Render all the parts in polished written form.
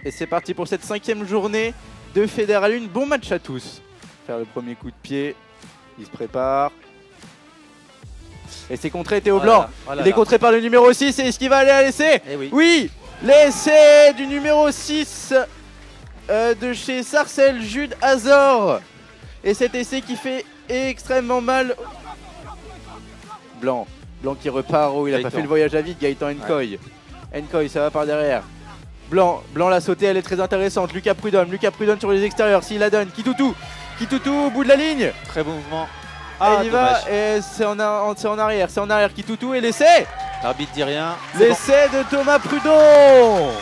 Et c'est parti pour cette 5e journée de Fédéral 1. Bon match à tous. Faire le premier coup de pied. Il se prépare. Et c'est contré Théo Blanc. Il est contré par le numéro 6. Et est-ce qu'il va aller à l'essai? Oui, l'essai du numéro 6 de chez Sarcelles, Jude Azor. Et cet essai qui fait extrêmement mal. Blanc qui repart. Oh, il n'a pas fait le voyage à vide. Gaëtan Nkoy. Nkoy, ça va par derrière. Blanc l'a sauté, elle est très intéressante. Lucas Prudhomme sur les extérieurs. S'il la donne, Kitoutou au bout de la ligne. Très bon mouvement. Ah, il y va et c'est en arrière. Kitoutou et l'essai. L'arbitre dit rien. L'essai de Thomas Prudhomme.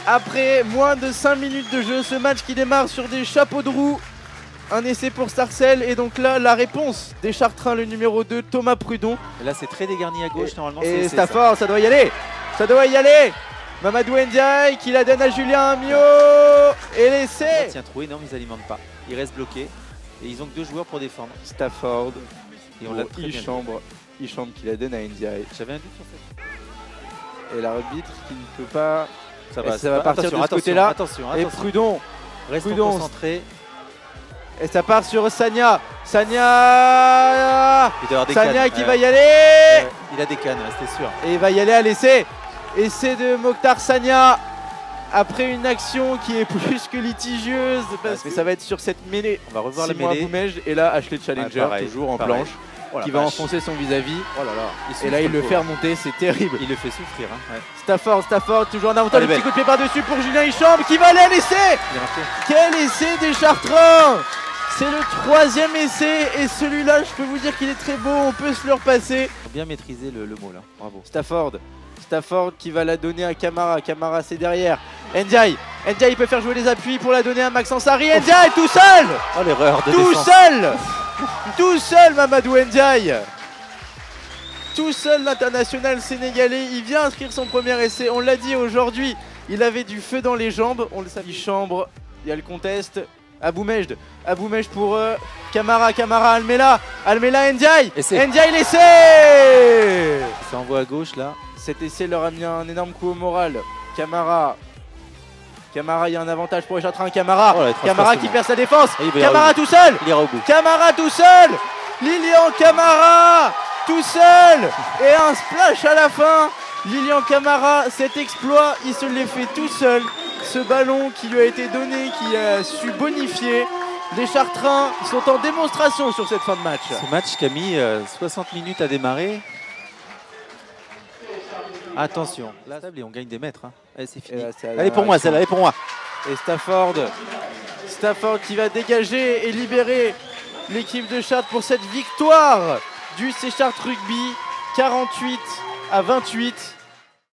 Après moins de 5 minutes de jeu, ce match qui démarre sur des chapeaux de roue. Un essai pour Sarcelles et donc là la réponse des Chartrains, le numéro 2, Thomas Prudhomme. Et là c'est très dégarni à gauche normalement. Et Stafford, ça doit y aller. Mamadou Ndiaye qui la donne à Julien Amiot. Et l'essai. Tiens, troué, non, mais ils n'alimentent pas. Ils restent bloqués. Et ils ont que 2 joueurs pour défendre. Stafford. Et on l'a très bien Ichambre qui la donne à Ndiaye. J'avais un doute sur cette. Et l'arbitre qui ne peut pas. Ça va partir de ce côté-là. Attention. Et Prudhomme. Reste concentré. Et ça part sur Sagna. Sagna qui va y aller. Il a des cannes, c'était sûr. Et il va y aller à l'essai. Essai de Mokhtar Sagna. Après une action qui est plus que litigieuse. Parce que ça va être sur cette mêlée. On va revoir la mêlée. Boumège, et là, Ashley Challenger, toujours en planche. Qui va enfoncer son vis-à-vis. Et là, il le fait remonter, c'est terrible. Il le fait souffrir. Stafford, toujours en avantage. Le petit coup de pied par-dessus pour Julien Ichambre qui va aller à l'essai. Quel essai des Chartrains! C'est le 3e essai et celui-là, je peux vous dire qu'il est très beau, on peut se le repasser. Bien maîtriser le mot là, bravo. Stafford qui va la donner à Camara. Camara, c'est derrière. Ndiaye peut faire jouer les appuis pour la donner à Maxence Harry. Ndiaye tout seul. Oh, l'erreur de défense. Tout seul Mamadou Ndiaye. Tout seul l'international sénégalais. Il vient inscrire son premier essai. On l'a dit aujourd'hui, il avait du feu dans les jambes. On le savait. Chambre, il y a le contest. Aboumejde pour Camara, Almela Ndiaye. Ndiaye l'essai. Ça envoie à gauche là. Cet essai leur a mis un énorme coup au moral. Camara, il y a un avantage pour les Chartrains. Camara qui perd sa défense. Camara tout seul. Camara tout seul. Lilian Camara tout seul. Et un splash à la fin. Lilian Camara, cet exploit, il se l'est fait tout seul. Ce ballon qui lui a été donné, qui a su bonifier. Les Chartrains sont en démonstration sur cette fin de match. Ce match qui a mis 60 minutes à démarrer. Attention, là on gagne des mètres. Allez, c'est fini. Elle est pour moi, celle-là, elle est pour moi. Et Stafford qui va dégager et libérer l'équipe de Chartres pour cette victoire du C Chartres Rugby, 48-28.